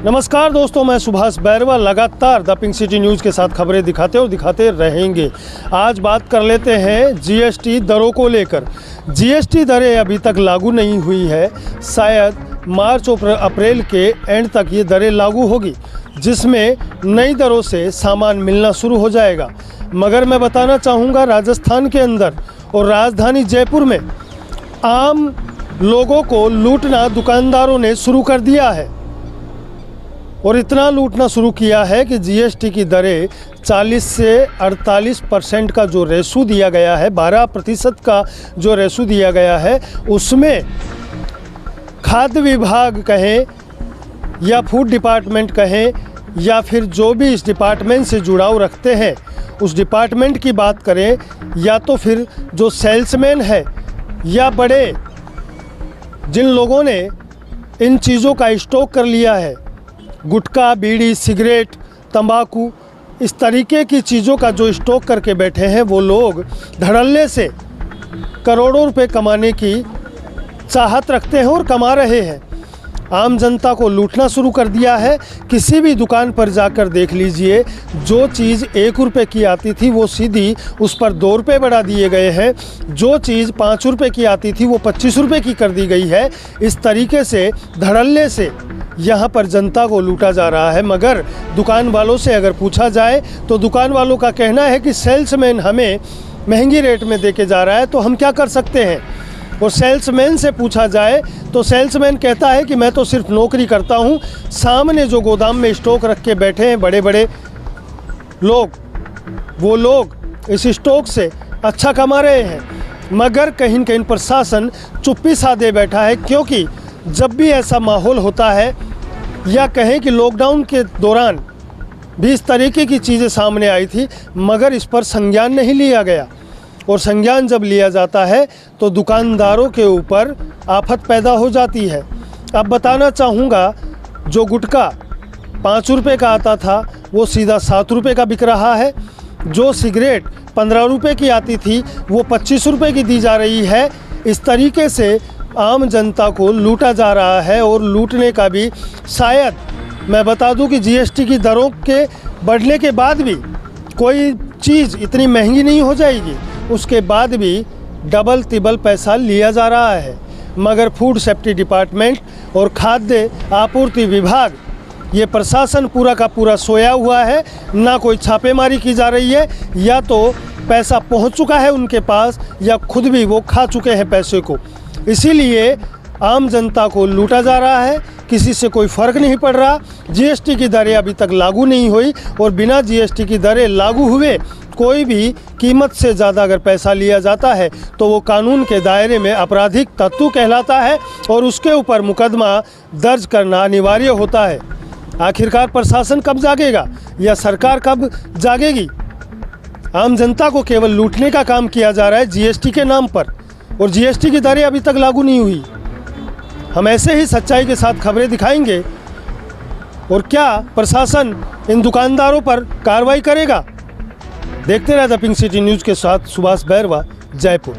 नमस्कार दोस्तों, मैं सुभाष बैरवा लगातार द पिंक सिटी न्यूज़ के साथ खबरें दिखाते रहेंगे। आज बात कर लेते हैं जीएसटी दरों को लेकर। जीएसटी दरें अभी तक लागू नहीं हुई है। शायद मार्च और अप्रैल के एंड तक ये दरें लागू होगी, जिसमें नई दरों से सामान मिलना शुरू हो जाएगा। मगर मैं बताना चाहूँगा, राजस्थान के अंदर और राजधानी जयपुर में आम लोगों को लूटना दुकानदारों ने शुरू कर दिया है और इतना लूटना शुरू किया है कि जीएसटी की दरें 40 से 48% का जो रेशो दिया गया है, 12% का जो रेशो दिया गया है, उसमें खाद्य विभाग कहें या फूड डिपार्टमेंट कहें या फिर जो भी इस डिपार्टमेंट से जुड़ाव रखते हैं उस डिपार्टमेंट की बात करें, या तो फिर जो सेल्समैन है या बड़े जिन लोगों ने इन चीज़ों का स्टॉक कर लिया है, गुटखा, बीड़ी, सिगरेट, तंबाकू, इस तरीके की चीज़ों का जो स्टॉक करके बैठे हैं, वो लोग धड़ल्ले से करोड़ों रुपए कमाने की चाहत रखते हैं और कमा रहे हैं। आम जनता को लूटना शुरू कर दिया है। किसी भी दुकान पर जाकर देख लीजिए, जो चीज़ 1 रुपये की आती थी वो सीधी उस पर 2 रुपये बढ़ा दिए गए हैं। जो चीज़ 5 रुपये की आती थी वो 25 रुपये की कर दी गई है। इस तरीके से धड़ल्ले से यहाँ पर जनता को लूटा जा रहा है। मगर दुकान वालों से अगर पूछा जाए तो दुकान वालों का कहना है कि सेल्समैन हमें महंगी रेट में देके जा रहा है, तो हम क्या कर सकते हैं। और सेल्समैन से पूछा जाए तो सेल्समैन कहता है कि मैं तो सिर्फ नौकरी करता हूँ, सामने जो गोदाम में स्टॉक रख के बैठे हैं बड़े बड़े लोग, वो लोग इस स्टॉक से अच्छा कमा रहे हैं। मगर कहीं न कहीं प्रशासन चुप्पी साधे बैठा है, क्योंकि जब भी ऐसा माहौल होता है या कहें कि लॉकडाउन के दौरान भी इस तरीके की चीज़ें सामने आई थी, मगर इस पर संज्ञान नहीं लिया गया। और संज्ञान जब लिया जाता है तो दुकानदारों के ऊपर आफत पैदा हो जाती है। अब बताना चाहूँगा, जो गुटखा 5 रुपये का आता था वो सीधा 7 रुपये का बिक रहा है। जो सिगरेट 15 रुपये की आती थी वो 25 रुपये की दी जा रही है। इस तरीके से आम जनता को लूटा जा रहा है। और लूटने का भी, शायद मैं बता दूं कि जीएसटी की दरों के बढ़ने के बाद भी कोई चीज़ इतनी महंगी नहीं हो जाएगी, उसके बाद भी डबल तिबल पैसा लिया जा रहा है। मगर फूड सेफ्टी डिपार्टमेंट और खाद्य आपूर्ति विभाग, ये प्रशासन पूरा का पूरा सोया हुआ है। ना कोई छापेमारी की जा रही है, या तो पैसा पहुंच चुका है उनके पास या खुद भी वो खा चुके हैं पैसे को। इसीलिए आम जनता को लूटा जा रहा है, किसी से कोई फ़र्क नहीं पड़ रहा। जीएसटी की दरें अभी तक लागू नहीं हुई, और बिना जीएसटी की दरें लागू हुए कोई भी कीमत से ज़्यादा अगर पैसा लिया जाता है तो वो कानून के दायरे में आपराधिक तत्व कहलाता है और उसके ऊपर मुकदमा दर्ज करना अनिवार्य होता है। आखिरकार प्रशासन कब जागेगा या सरकार कब जागेगी। आम जनता को केवल लूटने का काम किया जा रहा है जीएसटी के नाम पर, और जीएसटी की दरें अभी तक लागू नहीं हुई। हम ऐसे ही सच्चाई के साथ खबरें दिखाएंगे। और क्या प्रशासन इन दुकानदारों पर कार्रवाई करेगा? देखते रहे द पिंक सिटी न्यूज़ के साथ सुभाष बैरवा, जयपुर।